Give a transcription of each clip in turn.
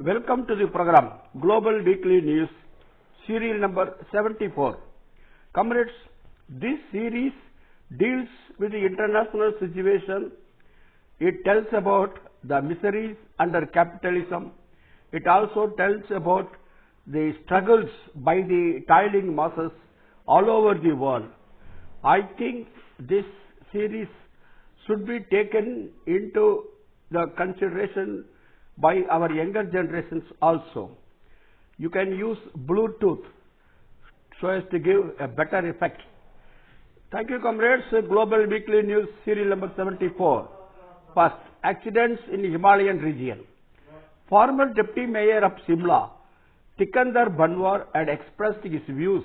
Welcome to the program Global Weekly News, serial number 74. Comrades, this series deals with the international situation. It tells about the miseries under capitalism. It also tells about the struggles by the toiling masses all over the world. I think this series should be taken into the consideration by our younger generations also. You can use Bluetooth so as to give a better effect. Thank you, comrades. Global Weekly News, serial number 74. First, accidents in the Himalayan region. Former Deputy Mayor of Shimla, Tikandar Banwar, had expressed his views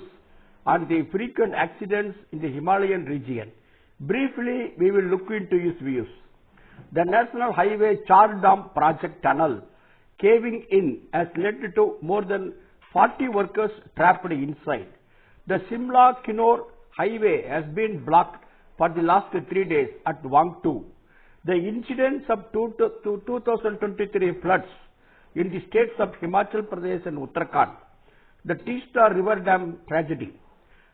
on the frequent accidents in the Himalayan region. Briefly, we will look into his views. The National Highway Char Dham project tunnel caving in has led to more than 40 workers trapped inside. The Shimla-Kinnaur highway has been blocked for the last 3 days at Wangtu. The incidents of 2023 floods in the states of Himachal Pradesh and Uttarakhand, the Teesta River Dam tragedy,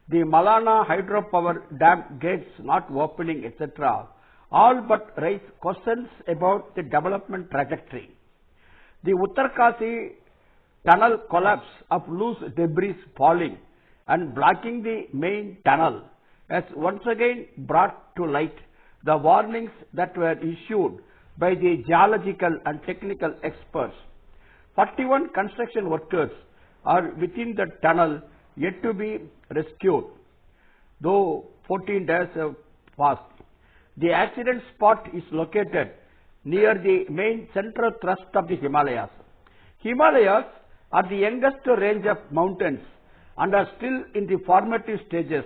the Malana hydropower dam gates not opening, etc., all but raise questions about the development trajectory. The Uttarkasi tunnel collapse of loose debris falling and blocking the main tunnel has once again brought to light the warnings that were issued by the geological and technical experts. 41 construction workers are within the tunnel yet to be rescued, though 14 days have passed. The accident spot is located near the main central thrust of the Himalayas. Himalayas are the youngest range of mountains and are still in the formative stages.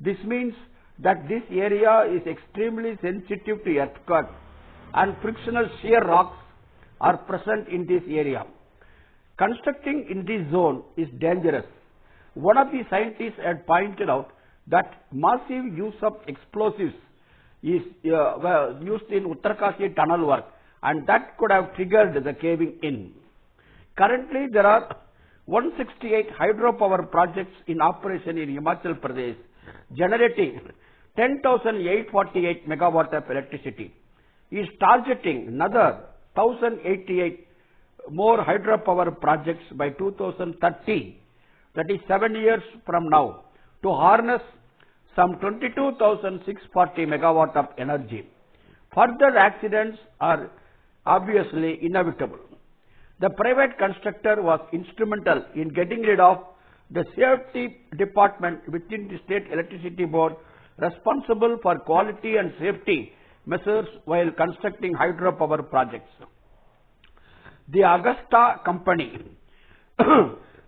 This means that this area is extremely sensitive to earthquakes and frictional shear rocks are present in this area. Constructing in this zone is dangerous. One of the scientists had pointed out that massive use of explosives is used in Uttarkasi tunnel work, and that could have triggered the caving in. Currently, there are 168 hydropower projects in operation in Himachal Pradesh, generating 10,848 megawatt of electricity. Is targeting another 1,088 more hydropower projects by 2030, that is 7 years from now, to harness some 22,640 megawatt of energy. Further accidents are obviously inevitable. The private constructor was instrumental in getting rid of the safety department within the State Electricity Board responsible for quality and safety measures while constructing hydropower projects. The Augusta company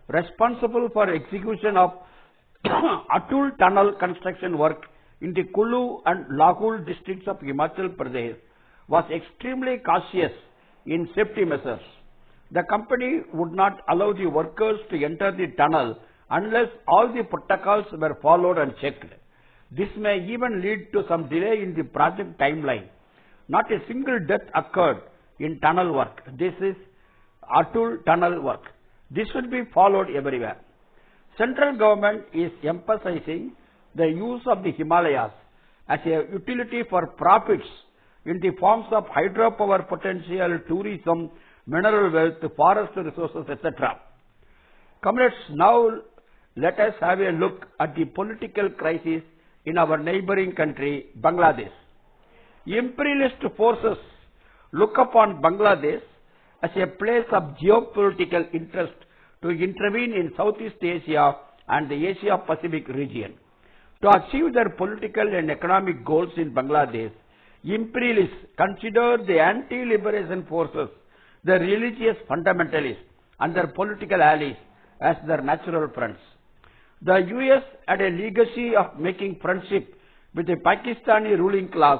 responsible for execution of Atul tunnel construction work in the Kulu and Lahul districts of Himachal Pradesh was extremely cautious in safety measures. The company would not allow the workers to enter the tunnel unless all the protocols were followed and checked. This may even lead to some delay in the project timeline. Not a single death occurred in tunnel work. This is Atul tunnel work. This should be followed everywhere. Central government is emphasizing the use of the Himalayas as a utility for profits in the forms of hydropower potential, tourism, mineral wealth, forest resources, etc. Comrades, now let us have a look at the political crisis in our neighboring country, Bangladesh. Imperialist forces look upon Bangladesh as a place of geopolitical interest to intervene in Southeast Asia and the Asia-Pacific region. To achieve their political and economic goals in Bangladesh, imperialists consider the anti-liberation forces, the religious fundamentalists, and their political allies as their natural friends. The US had a legacy of making friendship with the Pakistani ruling class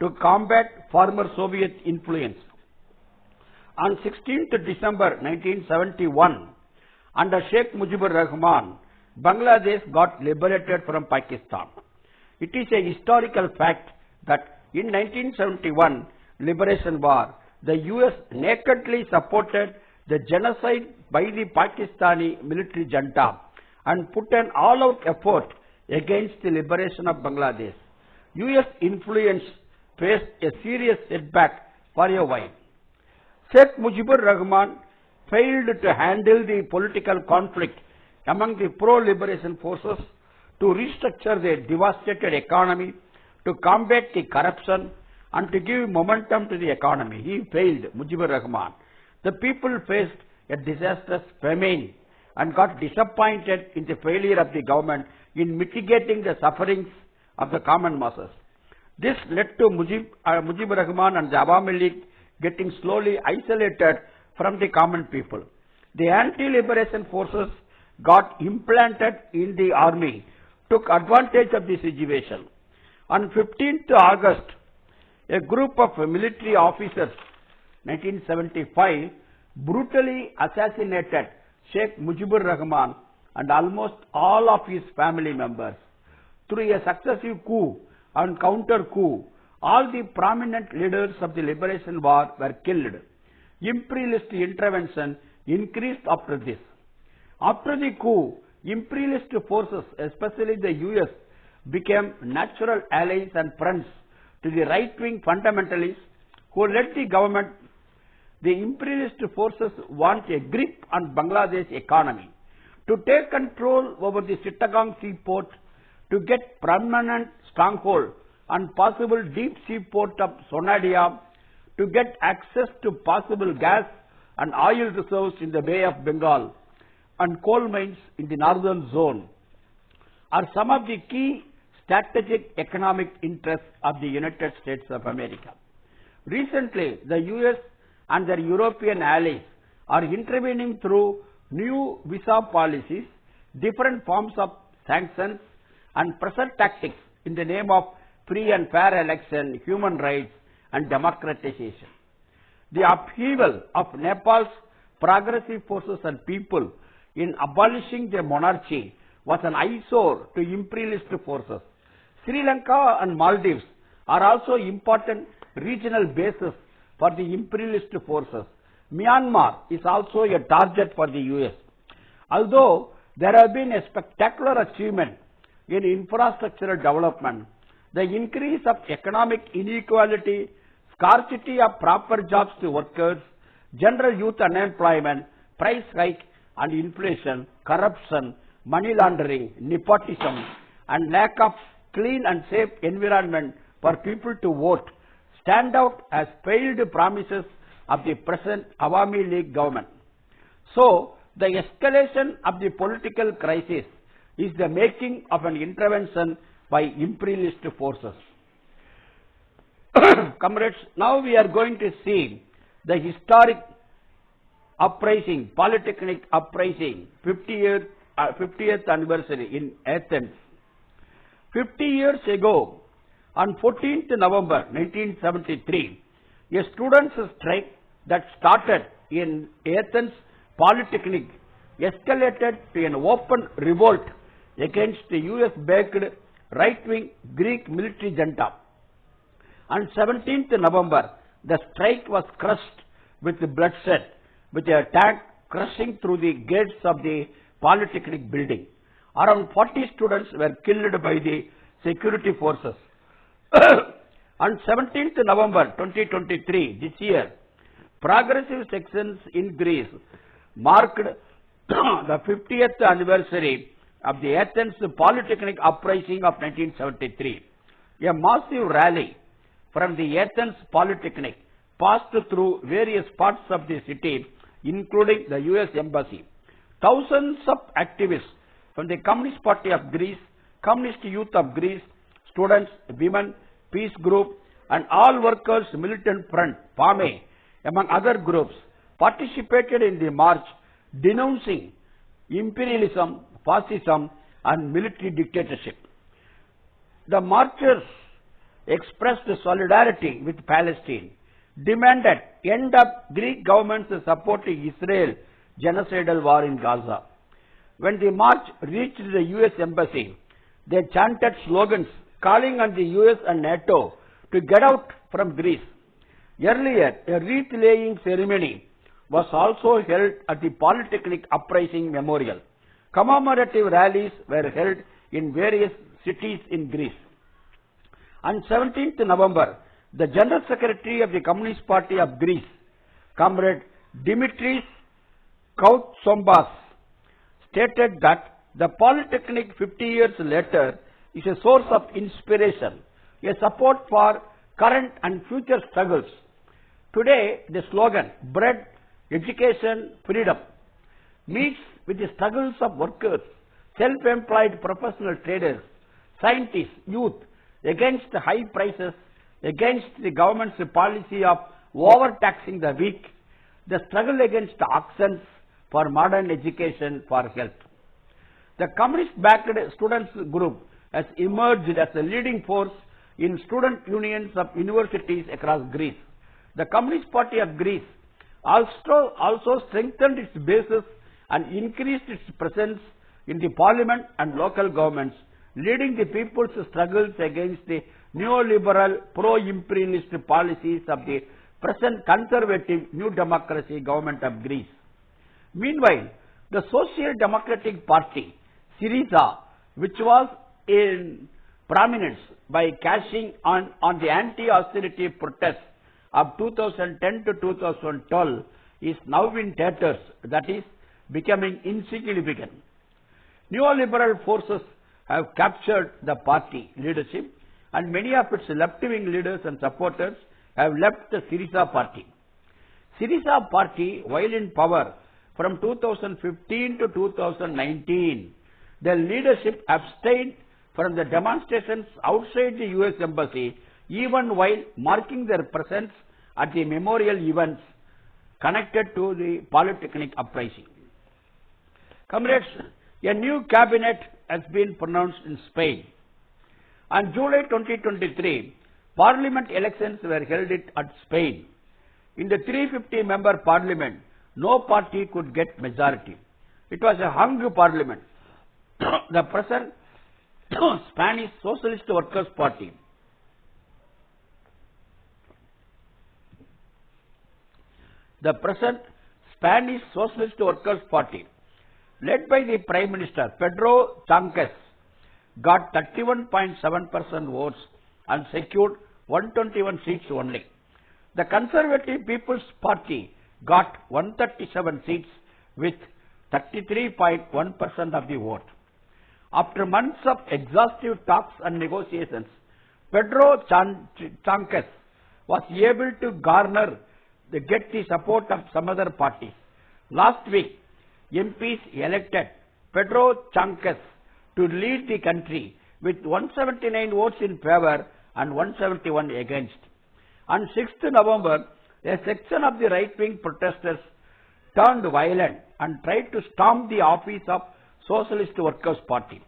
to combat former Soviet influence. On 16th December 1971, under Sheikh Mujibur Rahman, Bangladesh got liberated from Pakistan. It is a historical fact that in 1971 Liberation War, the US nakedly supported the genocide by the Pakistani military junta and put an all-out effort against the liberation of Bangladesh. US influence faced a serious setback for a while. Sheikh Mujibur Rahman failed to handle the political conflict among the pro-liberation forces, to restructure the devastated economy, to combat the corruption and to give momentum to the economy. He failed, Mujibur Rahman. The people faced a disastrous famine and got disappointed in the failure of the government in mitigating the sufferings of the common masses. This led to Mujibur Rahman and the Awami League getting slowly isolated from the common people. The anti-liberation forces got implanted in the army, took advantage of the situation. On 15th August, a group of military officers, 1975, brutally assassinated Sheikh Mujibur Rahman and almost all of his family members. Through a successive coup and counter-coup, all the prominent leaders of the liberation war were killed. Imperialist intervention increased after this. After the coup, imperialist forces, especially the US, became natural allies and friends to the right-wing fundamentalists who led the government. The imperialist forces want a grip on Bangladesh economy, to take control over the Chittagong seaport, to get permanent stronghold on possible deep sea port of Sonadia, to get access to possible gas and oil reserves in the Bay of Bengal and coal mines in the northern zone, are some of the key strategic economic interests of the United States of America. Recently, the US and their European allies are intervening through new visa policies, different forms of sanctions and pressure tactics in the name of free and fair election, human rights and democratization. The upheaval of Nepal's progressive forces and people in abolishing the monarchy was an eyesore to imperialist forces. Sri Lanka and Maldives are also important regional bases for the imperialist forces. Myanmar is also a target for the US. Although there have been a spectacular achievement in infrastructural development, the increase of economic inequality, scarcity of proper jobs to workers, general youth unemployment, price hike and inflation, corruption, money laundering, nepotism and lack of clean and safe environment for people to vote stand out as failed promises of the present Awami League government. So, the escalation of the political crisis is the making of an intervention by imperialist forces. Comrades, now we are going to see the historic uprising, Polytechnic uprising, 50th anniversary in Athens. 50 years ago, on 14th November 1973, a students' strike that started in Athens Polytechnic escalated to an open revolt against the US-backed right-wing Greek military junta. On 17th November, the strike was crushed with bloodshed, with a tank crushing through the gates of the Polytechnic building. Around 40 students were killed by the security forces. On 17th November 2023, this year, progressive sections in Greece marked the 50th anniversary of the Athens Polytechnic uprising of 1973. A massive rally from the Athens Polytechnic passed through various parts of the city, including the US Embassy. Thousands of activists from the Communist Party of Greece, Communist Youth of Greece, students, women, peace group, and all workers militant front, PAME, among other groups, participated in the march denouncing imperialism, fascism, and military dictatorship. The marchers expressed solidarity with Palestine, demanded end of Greek government's support to Israel genocidal war in Gaza. When the march reached the US Embassy, they chanted slogans calling on the US and NATO to get out from Greece. Earlier, a wreath-laying ceremony was also held at the Polytechnic Uprising Memorial. Commemorative rallies were held in various cities in Greece. On 17th November, the General Secretary of the Communist Party of Greece, Comrade Dimitris Koutsombas, stated that the Polytechnic 50 years later is a source of inspiration, a support for current and future struggles. Today, the slogan, bread, education, freedom, meets with the struggles of workers, self-employed professional traders, scientists, youth, against high prices, against the government's policy of overtaxing the weak, the struggle against auctions for modern education for health. The communist-backed students group has emerged as a leading force in student unions of universities across Greece. The Communist Party of Greece also strengthened its basis and increased its presence in the parliament and local governments, leading the people's struggles against the neoliberal pro-imperialist policies of the present conservative New Democracy government of Greece. Meanwhile, the Social Democratic Party, Syriza, which was in prominence by cashing on the anti-austerity protests of 2010 to 2012, is now in tatters, that is, becoming insignificant. Neoliberal forces have captured the party leadership, and many of its left-wing leaders and supporters have left the Syriza party. Syriza party, while in power from 2015 to 2019, their leadership abstained from the demonstrations outside the US Embassy, even while marking their presence at the memorial events connected to the Polytechnic Uprising. Comrades, a new cabinet has been pronounced in Spain. On July 2023, parliament elections were held at Spain. In the 350-member parliament, no party could get majority. It was a hung parliament. The present Spanish Socialist Workers' Party led by the Prime Minister Pedro Sanchez, got 31.7% votes and secured 121 seats only. The Conservative People's Party got 137 seats with 33.1% of the vote. After months of exhaustive talks and negotiations, Pedro Sanchez was able to get the support of some other parties. Last week, MPs elected Pedro Sanchez to lead the country with 179 votes in favor and 171 against. On 6th November, a section of the right-wing protesters turned violent and tried to storm the office of Socialist Workers' Party.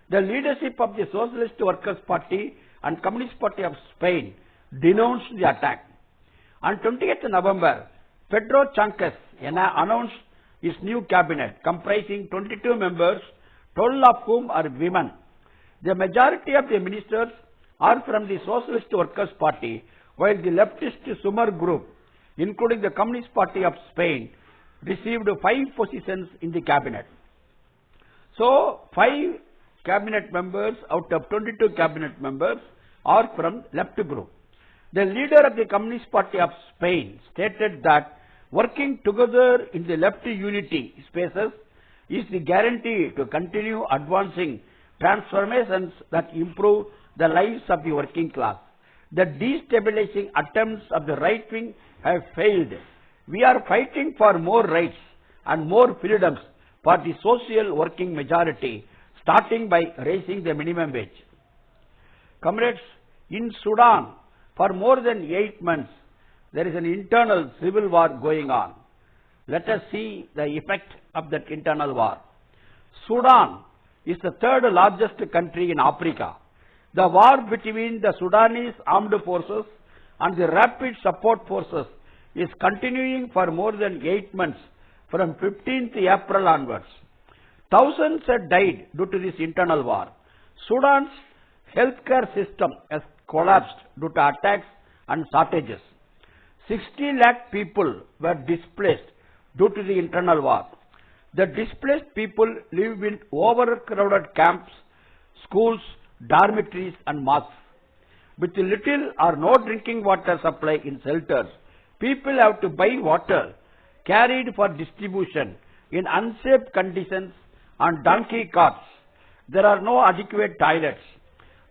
The leadership of the Socialist Workers' Party and Communist Party of Spain denounced the attack. On 20th November, Pedro Sanchez announced his new cabinet comprising 22 members, 12 of whom are women. The majority of the ministers are from the Socialist Workers' Party, while the leftist Sumar group, including the Communist Party of Spain, received 5 positions in the cabinet. So, 5 cabinet members out of 22 cabinet members are from left group. The leader of the Communist Party of Spain stated that working together in the left unity spaces is the guarantee to continue advancing transformations that improve the lives of the working class. The destabilizing attempts of the right wing have failed. We are fighting for more rights and more freedoms for the social working majority, starting by raising the minimum wage. Comrades, in Sudan, for more than 8 months, there is an internal civil war going on. Let us see the effect of that internal war. Sudan is the 3rd largest country in Africa. The war between the Sudanese armed forces and the rapid support forces is continuing for more than 8 months from 15th April onwards. Thousands have died due to this internal war. Sudan's healthcare system has collapsed due to attacks and shortages. 60 lakh people were displaced due to the internal war. The displaced people live in overcrowded camps, schools, dormitories and mosques. With little or no drinking water supply in shelters, people have to buy water carried for distribution in unsafe conditions on donkey carts. There are no adequate toilets.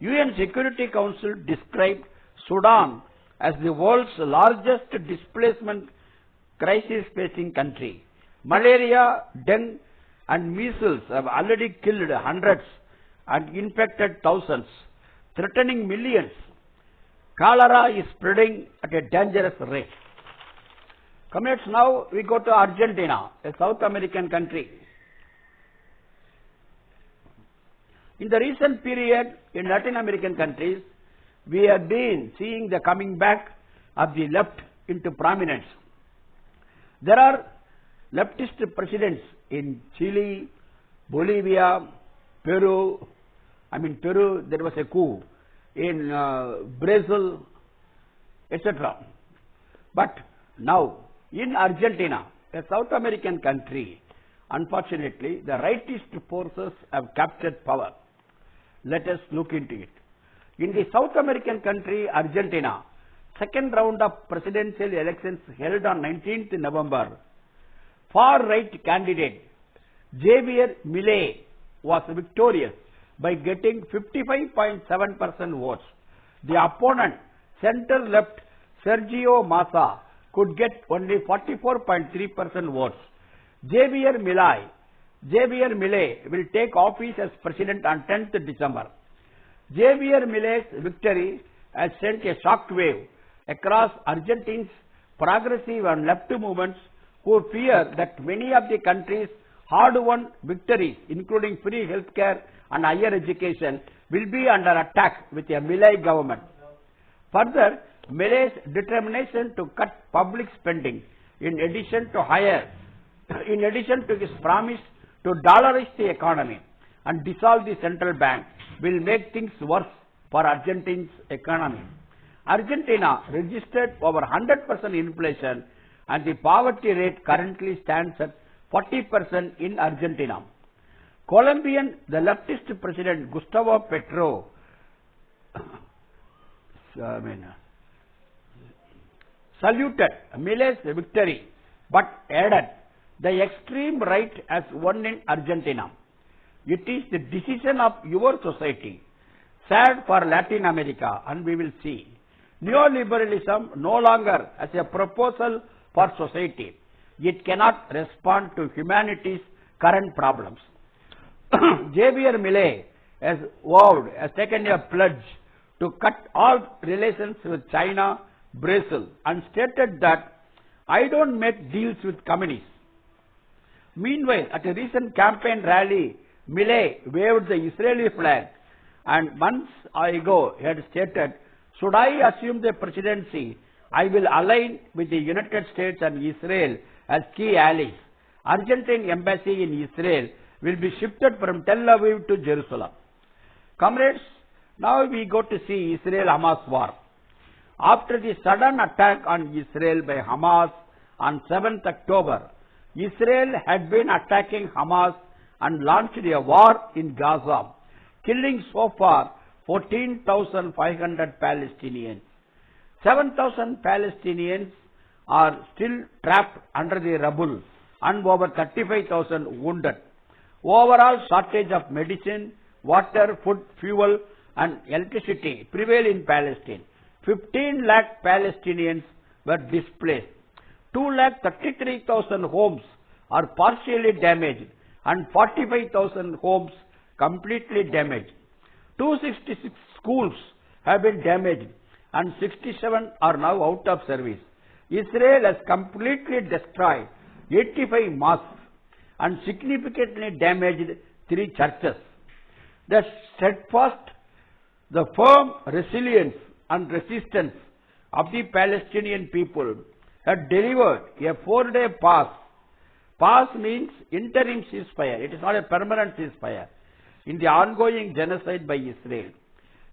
UN Security Council described Sudan as the world's largest displacement crisis-facing country. Malaria, dengue and measles have already killed hundreds and infected thousands, threatening millions. Cholera is spreading at a dangerous rate. Comrades, now we go to Argentina, a South American country. In the recent period in Latin American countries, we have been seeing the coming back of the left into prominence. There are leftist presidents in Chile, Bolivia, Peru. There was a coup in Brazil, etc. But now, in Argentina, a South American country, unfortunately, the rightist forces have captured power. Let us look into it. In the South American country, Argentina, second round of presidential elections held on 19th November, far-right candidate Javier Milei was victorious by getting 55.7% votes. The opponent, center-left Sergio Massa, could get only 44.3% votes. Javier Milei will take office as president on 10th December. Javier Milei's victory has sent a shock wave across Argentina's progressive and left movements, who fear that many of the country's hard-won victories, including free healthcare and higher education, will be under attack with a Milei government. Further, Milei's determination to cut public spending, in addition to his promise to dollarize the economy and dissolve the central bank, will make things worse for Argentina's economy. Argentina registered over 100% inflation and the poverty rate currently stands at 40% in Argentina. The leftist president Gustavo Petro saluted Milei's victory but added, "The extreme right has won in Argentina. It is the decision of your society. Sad for Latin America, and we will see. Neoliberalism no longer as a proposal for society. It cannot respond to humanity's current problems." Javier Milei has taken a pledge to cut all relations with China, Brazil, and stated that, "I don't make deals with communists." Meanwhile, at a recent campaign rally, Milei waved the Israeli flag and months ago he had stated, "Should I assume the presidency, I will align with the United States and Israel as key allies. Argentine embassy in Israel will be shifted from Tel Aviv to Jerusalem." Comrades, now we go to see Israel-Hamas war. After the sudden attack on Israel by Hamas on 7th October, Israel had been attacking Hamas and launched a war in Gaza, killing so far 14,500 Palestinians. 7,000 Palestinians are still trapped under the rubble and over 35,000 wounded. Overall shortage of medicine, water, food, fuel and electricity prevail in Palestine. 15 lakh Palestinians were displaced. 2,33,000 homes are partially damaged and 45,000 homes completely damaged. 266 schools have been damaged and 67 are now out of service. Israel has completely destroyed 85 mosques and significantly damaged 3 churches. The steadfast, the firm resilience and resistance of the Palestinian people had delivered a 4-day pause. Pause means interim ceasefire. It is not a permanent ceasefire in the ongoing genocide by Israel.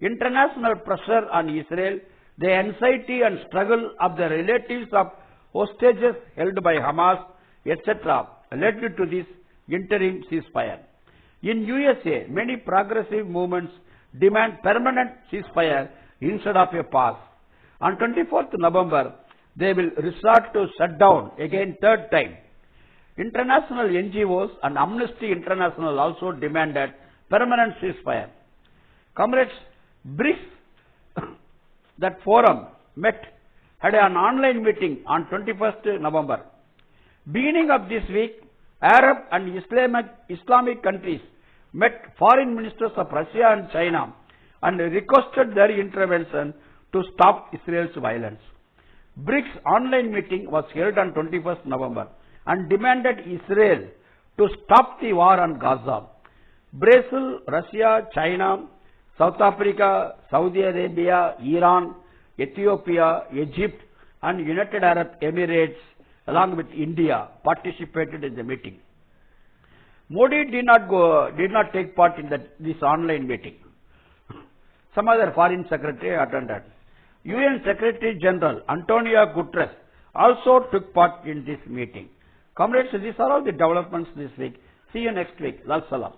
International pressure on Israel, the anxiety and struggle of the relatives of hostages held by Hamas, etc. led to this interim ceasefire. In USA, many progressive movements demand permanent ceasefire instead of a pause. On 24th November, they will resort to shutdown again third time. International NGOs and Amnesty International also demanded permanent ceasefire. Comrades, BRICS, that forum had an online meeting on 21st November. Beginning of this week, Arab and Islamic countries met foreign ministers of Russia and China and requested their intervention to stop Israel's violence. BRICS online meeting was held on 21st November and demanded Israel to stop the war on Gaza. Brazil, Russia, China, South Africa, Saudi Arabia, Iran, Ethiopia, Egypt and United Arab Emirates along with India participated in the meeting. Modi did not take part in this online meeting. Some other foreign secretary attended. UN Secretary General Antonio Guterres also took part in this meeting. Comrades, these are all the developments this week. See you next week. Lal Salam.